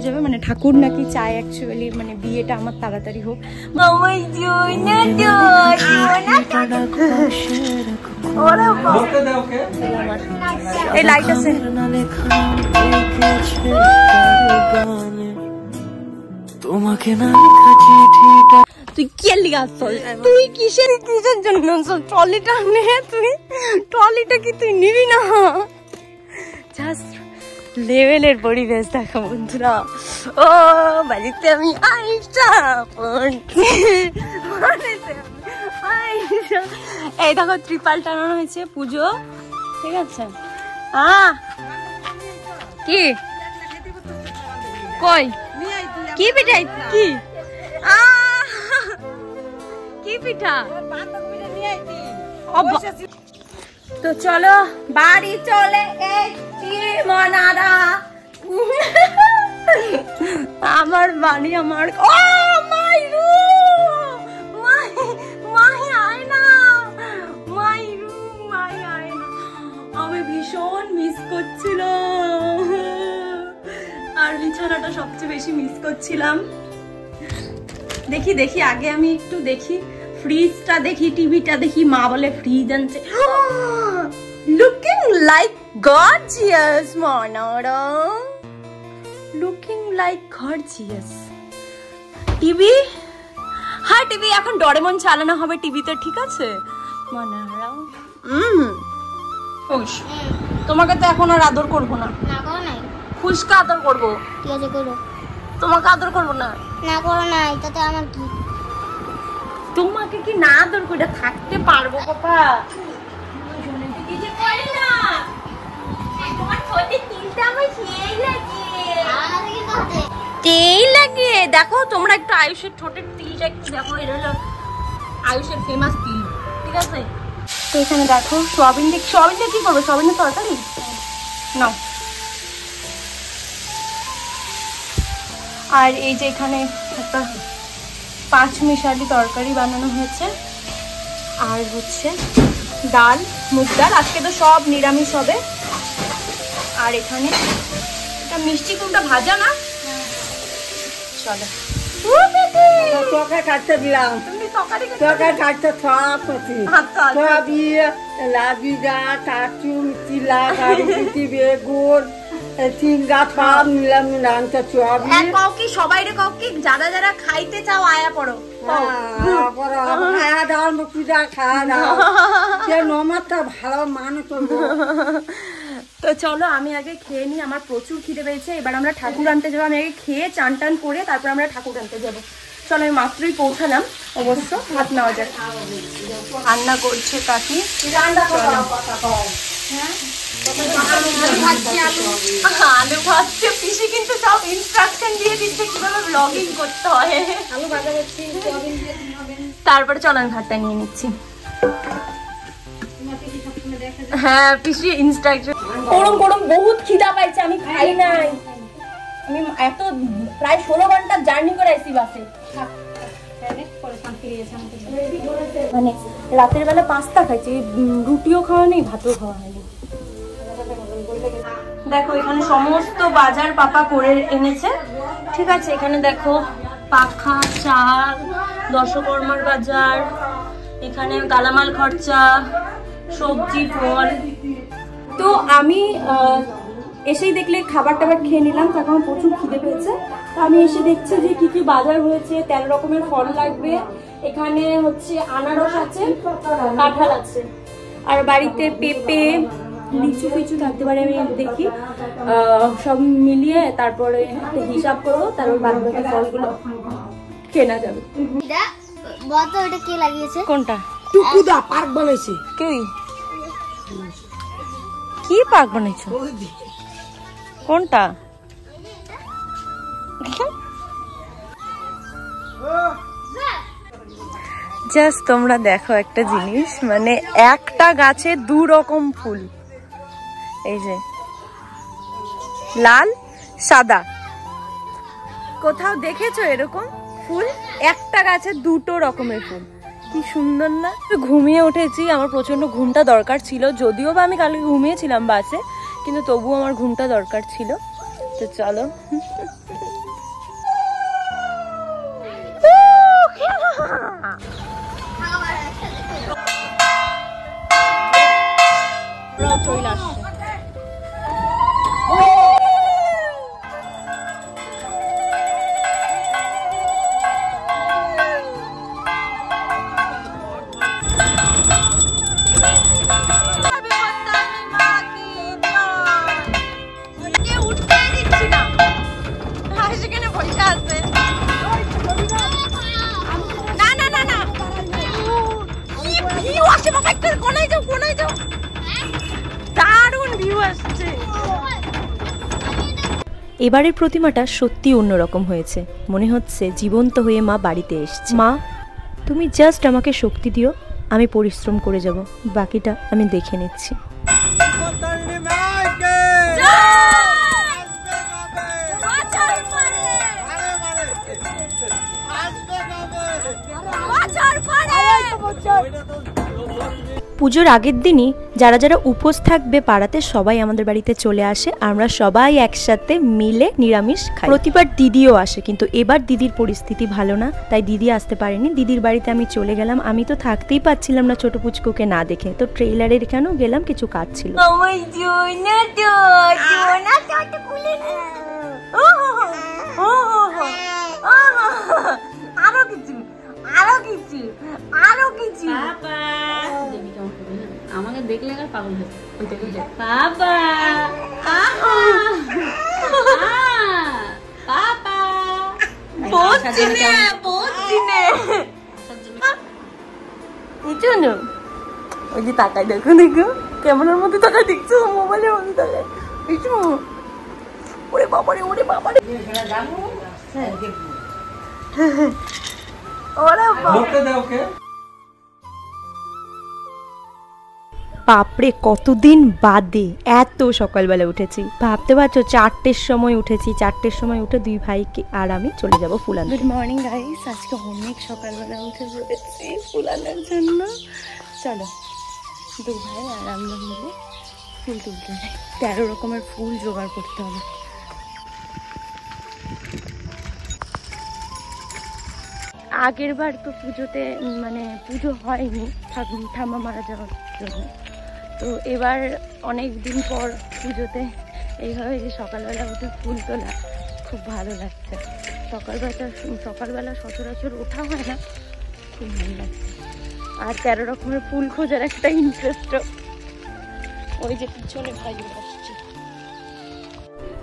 হয়ে যাবে, মানে ঠাকুর নাকি চায় অ্যাকচুয়ালি মানে বিয়েটা আমার তাড়াতাড়ি হোক। এই লাইট আছে, তোমাকে না তুই কে লিখা চল, তুই কিসের জন্য ট্রলিটা নে, তুই ট্রলিটা কি তুই নিবি না? জাস্ট লেভেলের পরিবেশ দেখো বন্ধুরা। ও বাড়িতে আমি এই দেখো ত্রিপাল টানানো হয়েছে, পুজো, ঠিক আছে। কি কই কি পিঠা, কি কি পিঠা? তো চলো বাড়ি চলে এসেছি মনারা। আমার বাড়ি আমার আমি ভীষণ মিস করছিলাম, আর বিছানাটা সবচেয়ে বেশি মিস করছিলাম। দেখি দেখি আগে আমি একটু দেখি ফ্রিজটা, দেখি টিভিটা দেখি। মা বলে ফ্রিজ আনছে। লুকিং লাইক গর্জিয়াস মনারা, লুকিং লাইক গর্জিয়াস। টিভি, হ্যাঁ টিভি এখন ডোরেমন চালানো হবে টিভিতে, ঠিক আছে মনারা। তোমাকে তো এখন আর আদর করবো না, ফুসকা আদর করবো। ঠিক আছে করো, তোমাকে আদর করবো না। না করো না, এটাতে আমার কি, তোমাকে কি না আদর করে থাকতে পারবো পাপা? তেল লাগে, দেখো তোমরা একটু আয়ুষের ঠোঁটের তিলটা একটু দেখো, এটা হলো আয়ুষের ফেমাস তিল, ঠিক আছে। তো এখানে দেখো সোয়াবিন দিয়ে, সোয়াবিন দিয়ে কি করবো? সোয়াবিনের তরকারি নাও। আর এই যে এখানে একটা 5 মিশালি তরকারি বানানো হয়েছে, আর হচ্ছে ডাল, মুগ ডাল, আজকে তো সব নিরামিষ হবে। আর এখানে একটা মিষ্টি কুমড়া ভাজা না, চলো কাটতে দিলাম, তুমি তরকারি কাটতে সব করছি, সবই লাবিদা কাচু চিলা গাড়ি বেগুন চিংড়া সব নিলাম রান্না চুয়াবি। কাউ কি সবাই রে, কাউ কি যারা যারা খাইতে চাও আয়া পড়ো, খাওয়া দাও পূজা খাওয়া দাও, নমাজটা ভালো মানুষ। তো চলো আমি আগে খেয়ে নিই, আমার প্রচুর খিদে পেয়েছে। এবার আমরা ঠাকুর আনতে যাবো, আমি আগে খেয়ে চান টান করে তারপর আমরা ঠাকুর আনতে যাবো। চলো আমি মাত্রই পৌঁছালাম, অবশ্য হাত নেওয়া যাক। রান্না করছে কাকি, আলু ভাজছে পিসি, কিন্তু সব ইনস্ট্রাকশন দিয়ে দিচ্ছে কিভাবে ব্লগিং করতে হয়। তারপরে চলো আমি ভাতটা নিয়ে নিচ্ছি। হ্যাঁ পিসি ইনস্ট্রাকশন। গরম গরম বহুত খিদা পাইছে, আমি খাই নাই। আমি এত প্রায় 16 ঘন্টা জার্নি করে আসি বাসে, মানে রাতের বেলা পাস্তা খাইছি, রুটিও খাওয়া নেই ভাতও খাওয়া হয়নি। দেখো এখানে সমস্ত বাজার পাপা করে এনেছে, ঠিক আছে। এখানে দেখো পাখা, চাল, দশকর্মার বাজার, এখানে গালামাল খরচা, সবজি, ফল। তো আমি এসেই দেখলে খাবার টাবার খেয়ে নিলাম, তখন প্রচুর খিদে পেয়েছে। তো আমি এসে দেখছি যে কি কি বাজার হয়েছে, 13 রকমের ফল লাগবে। এখানে হচ্ছে আনারস আছে, কাঁঠাল আছে, আর বাড়িতে পেঁপে, লিচু ফিচু থাকতে পারে, আমি দেখি সব মিলিয়ে তারপরে হিসাব করবো, তারপর বাদ বাকি ফলগুলো কেনা যাবে। কোনটা? টুকুদা পার্ক বানাইছে। কি পার্ক বানাইছো? কোনটা? জাস্ট তোমরা দেখো একটা জিনিস, মানে একটা গাছে 2 রকম ফুল, এই যে লাল সাদা। কোথাও দেখেছো এরকম ফুল? একটা গাছে 2 রকমের ফুল, কি সুন্দর না? ঘুমিয়ে উঠেছি, আমার প্রচন্ড ঘুমটা দরকার ছিল, যদিও বা আমি কালকে ঘুমিয়েছিলাম বাসে, কিন্তু তবুও আমার ঘুমটা দরকার ছিল। তো চলো ওরাও চলে আসছে। এবারের প্রতিমাটা সত্যি অন্যরকম হয়েছে, মনে হচ্ছে জীবন্ত হয়ে মা বাড়িতে এসছে। মা, তুমি জাস্ট আমাকে শক্তি দিও, আমি পরিশ্রম করে যাব, বাকিটা আমি দেখে নিচ্ছি। পুজোর আগের দিনই যারা যারা উপোস থাকবে পাড়াতে সবাই আমাদের বাড়িতে চলে আসে, আমরা সবাই একসাথে মিলে নিরামিষ খাই। প্রতিবার দিদিও আসে, কিন্তু এবার দিদির পরিস্থিতি ভালো না, তাই দিদি আসতে পারেনি। দিদির বাড়িতে আমি চলে গেলাম। আমি তো থাকতেই পাচ্ছিলাম না ছোট পুচকুকে না দেখে, তো ট্রেইলারের এখানেও গেলাম, কিছু কাজ ছিল। আমাকে দেখলে পাগল হয়ে বাবা ওই যে তাকাই, দেখো দেখো ক্যামেরার মধ্যে তাকাই, দেখছো মোবাইলের মধ্যে তাকাই। ওরে বাবারে, ওরে বাবারে, বাপরে কতদিন বাদে এত সকালবেলা উঠেছি, ভাবতে পারছো 4টের সময় উঠেছি। 4টের সময় উঠে দুই ভাইকে আর আমি চলে যাব ফুল আনতে। গুড মর্নিং গাইস, আজকে অনেক সকালবেলা উঠে পড়েছি ফুল আনার জন্য। চলো দুই ভাই আর আমরা মিলে ফুল তুলতে যাই। 13 রকমের ফুল জোগাড় করতে হবে। আগের বার তো পুজোতে মানে পুজো হয়নি ঠাম্মা মারা যাওয়ার জন্য, তো এবার অনেক দিন পর পুজোতে এইভাবে যে সকালবেলা উঠে ফুল তোলা খুব ভালো লাগছে। সকালবেলা সচরাচর ওঠা হয় না, খুব ভালো লাগছে। আর 13 রকমের ফুল খোঁজার একটা ইন্টারেস্ট। ওই যে পিছনে ভাই আসছে।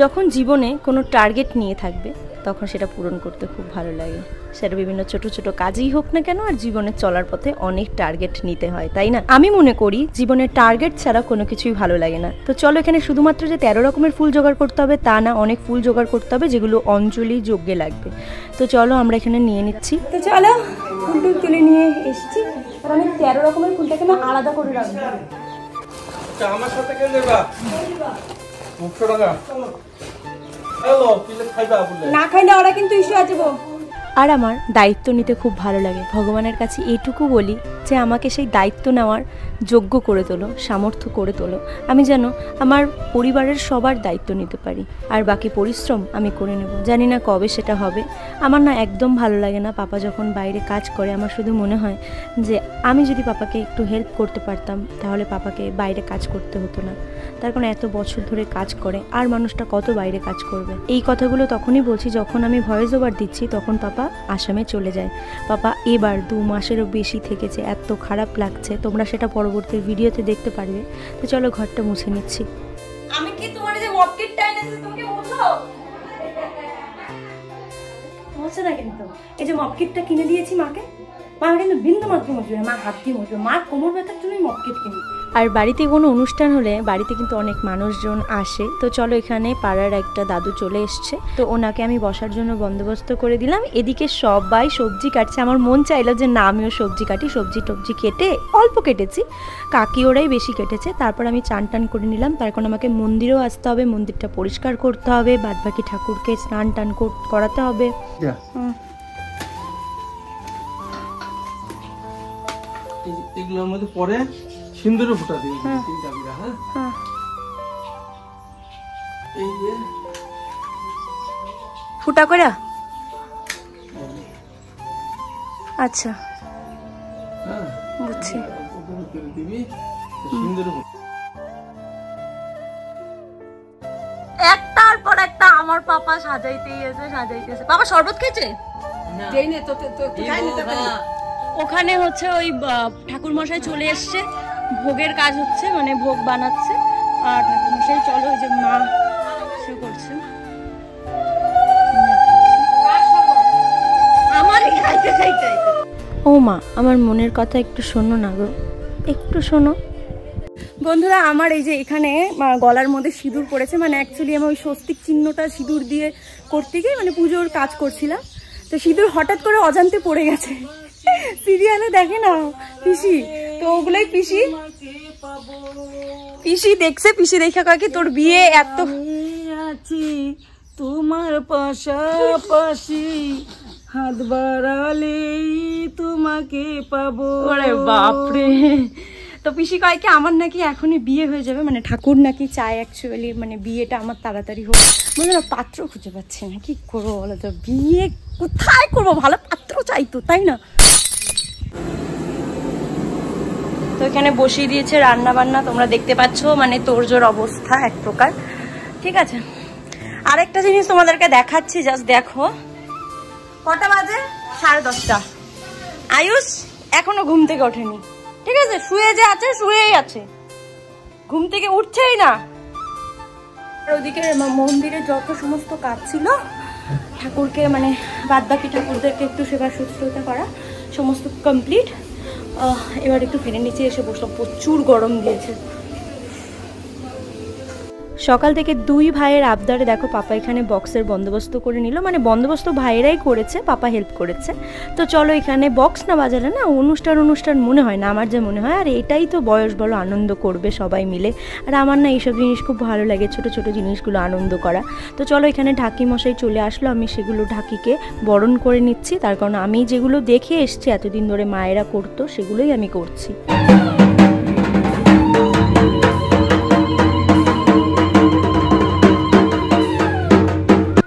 যখন জীবনে কোনো টার্গেট নিয়ে থাকবে তখন সেটা পূরণ করতে খুব ভালো লাগে। সেটা বিভিন্ন ছোট ছোট কাজেই হোক না কেন, আর জীবনে চলার পথে অনেক টার্গেট নিতে হয়, তাই না? আমি মনে করি জীবনের টার্গেট ছাড়া কোনো কিছুই ভালো লাগে না। তো চলো, এখানে শুধুমাত্র যে 13 রকমের ফুল জোগাড় করতে হবে তা না, অনেক ফুল জোগাড় করতে হবে যেগুলো অঞ্জলি যজ্ঞে লাগবে। তো চলো আমরা এখানে নিয়ে নিচ্ছি। তো চলো ফুল তুলে নিয়ে এসেছি, আমি 13 রকমের ফুলটাকে না আলাদা করে রাখবো। আমার সাথে কে নেবা? 200 টাকা। না খাইলে ওরা কিন্তু ইস্যু আছে। আর আমার দায়িত্ব নিতে খুব ভালো লাগে। ভগবানের কাছে এইটুকু বলি যে আমাকে সেই দায়িত্ব নেওয়ার যোগ্য করে তোলো, সামর্থ্য করে তোলো, আমি যেন আমার পরিবারের সবার দায়িত্ব নিতে পারি। আর বাকি পরিশ্রম আমি করে নেব। জানি না কবে সেটা হবে। আমার না একদম ভালো লাগে না পাপা যখন বাইরে কাজ করে। আমার শুধু মনে হয় যে আমি যদি পাপাকে একটু হেল্প করতে পারতাম তাহলে পাপাকে বাইরে কাজ করতে হতো না। তার কারণ এত বছর ধরে কাজ করে, আর মানুষটা কত বাইরে কাজ করবে। এই কথাগুলো তখনই বলছি যখন আমি ভয়েস ওভার দিচ্ছি, তখন পাপা আসামে চলে যায়। পাপা এবার 2 মাসেরও বেশি থেকেছে, এত খারাপ লাগছে, তোমরা সেটা পরবর্তী ভিডিওতে দেখতে পারবে। তো চলো ঘরটা মুছে নিচ্ছি। আমি কি তোমার যে মপকিটটা এনেছি তুমি মুছো? মুছে না কিন্তু, এই যে মপকিটটা কিনে দিয়েছি মাকে, মা কিন্তু বিন্দু মাত্র মুছবে না, মা হাত দিয়ে মুছবে। মা কোমর ব্যথার জন্য মপকিট কিনি। আর বাড়িতে কোনো অনুষ্ঠান হলে বাড়িতে কিন্তু অনেক মানুষজন আসে। তো চলো, এখানে পাড়ার একটা দাদু চলে এসছে, তো ওনাকে আমি বসার জন্য বন্দোবস্ত করে দিলাম। এদিকে সবাই সবজি কাটছে। আমার মন চাইলো যে না আমিও সবজি কাটি। সবজি কেটে অল্প কেটেছি, কাকি ওরাই বেশি কেটেছে। তারপর আমি চান টান করে নিলাম। তার কারণ আমাকে মন্দিরেও আসতে হবে, মন্দিরটা পরিষ্কার করতে হবে, বাদবাকি ঠাকুরকে স্নান টান করাতে হবে। এগুলোর মধ্যে পরে সিন্দুরে ফুটা দিই। হ্যাঁ, এই যে ফুটা করে। আচ্ছা, হ্যাঁ বুঝছি। দিবি সিন্দুরে ফুটা। একটার পর একটা আমার পাপা সাজাইতেই সাজাইতেছে। বাবা শরবত খেয়েছে? ওখানে হচ্ছে ওই ঠাকুর মশাই চলে এসছে, ভোগের কাজ হচ্ছে, মানে ভোগ বানাচ্ছে। আর ঠাকুর মশাই চলো, ওই যে মা সে করছে। ও মা, আমার মনের কথা একটু শোনো না গো, একটু শোনো। বন্ধুরা, আমার এই যে এখানে গলার মধ্যে সিঁদুর পড়েছে, মানে অ্যাকচুয়ালি আমি ওই স্বস্তিক চিহ্নটা সিঁদুর দিয়ে করতে গিয়ে মানে পুজোর কাজ করছিলাম, তো সিঁদুর হঠাৎ করে অজান্তে পড়ে গেছে। সিরিয়ালে দেখে না পিসি, তো ওগুলোই পিসি দেখছে, পিসি দেখা কয় কি তোর বিয়ে এত আছি তোমার পাশাপাশি, হাত বাড়ালে তোমাকে পাবো। ওরে বাপরে। তো পিসি কয় কি আমার নাকি এখনই বিয়ে হয়ে যাবে, মানে ঠাকুর নাকি চায় অ্যাকচুয়ালি মানে বিয়েটা আমার তাড়াতাড়ি হোক। বলে না পাত্র খুঁজে পাচ্ছি না, কি করবো বলো তো, বিয়ে কোথায় করবো, ভালো পাত্র চাইতো, তাই না? তো এখানে বসিয়ে দিয়েছে রান্না বান্না, তোমরা দেখতে পাচ্ছ, মানে তোড়জোড় অবস্থা এক প্রকার। ঠিক আছে, আরেকটা জিনিস তোমাদেরকে দেখাচ্ছি, জাস্ট দেখো। কটা বাজে? 10:30। আয়ুষ এখনো ঘুম থেকে ওঠেনি, ঠিক আছে, শুয়ে যে আছে শুয়েই আছে, ঘুম থেকে উঠছেই না। ওদিকে মন্দিরে যত সমস্ত কাজ ছিল, ঠাকুরকে মানে বাদ বাকি ঠাকুরদেরকে একটু সেবা শুশ্রূষা করা সমস্ত কমপ্লিট। এবার একটু ফ্যানের নিচে এসে বসলাম, প্রচুর গরম দিয়েছে। সকাল থেকে দুই ভাইয়ের আবদারে দেখো পাপা এখানে বক্সের বন্দোবস্ত করে নিল, মানে বন্দোবস্ত ভাইয়েরাই করেছে, পাপা হেল্প করেছে। তো চলো এখানে বক্স না বাজালে না অনুষ্ঠান মনে হয় না, আমার যে মনে হয়, আর এটাই তো বয়স, বলো আনন্দ করবে সবাই মিলে। আর আমার না এইসব জিনিস খুব ভালো লাগে, ছোট ছোট জিনিসগুলো আনন্দ করা। তো চলো এখানে ঢাকি মশাই চলে আসলো, আমি সেগুলো ঢাকিকে বরণ করে নিচ্ছি, তার কারণ আমি যেগুলো দেখে এসছি এতদিন ধরে মায়েরা করতো সেগুলোই আমি করছি।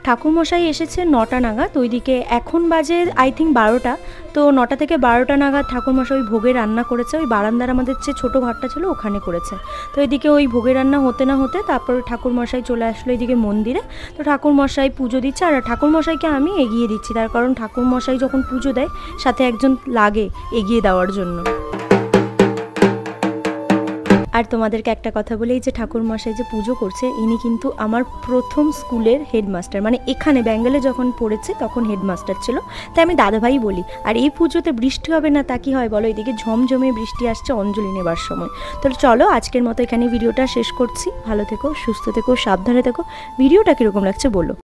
ঠাকুরমশাই এসেছে 9টা নাগাদ, ওইদিকে এখন বাজে আই থিঙ্ক 12টা। তো 9টা থেকে 12টা নাগাদ ঠাকুরমশাই ওই ভোগের রান্না করেছে, ওই বারান্দার আমাদের যে ছোটো ঘরটা ছিল ওখানে করেছে। তো এদিকে ওই ভোগের রান্না হতে না হতে তারপর ঠাকুরমশাই চলে আসলো এইদিকে মন্দিরে। তো ঠাকুরমশাই পুজো দিচ্ছে, আর ঠাকুরমশাইকে আমি এগিয়ে দিচ্ছি, তার কারণ ঠাকুরমশাই যখন পুজো দেয় সাথে একজন লাগে এগিয়ে দেওয়ার জন্য। আর তোমাদেরকে একটা কথা বলি, এই যে ঠাকুরমশাই যে পুজো করছে, ইনি কিন্তু আমার প্রথম স্কুলের হেডমাস্টার, মানে এখানে বেঙ্গলে যখন পড়েছে তখন হেডমাস্টার ছিল, তাই আমি দাদাভাই বলি। আর এই পুজোতে বৃষ্টি হবে না তা কি হয় বলো, এদিকে ঝমঝমে বৃষ্টি আসছে অঞ্জলি নেবার সময়। তো চলো আজকের মতো এখানে ভিডিওটা শেষ করছি, ভালো থেকো, সুস্থ থেকো, সাবধানে থেকো। ভিডিওটা কীরকম লাগছে বলো।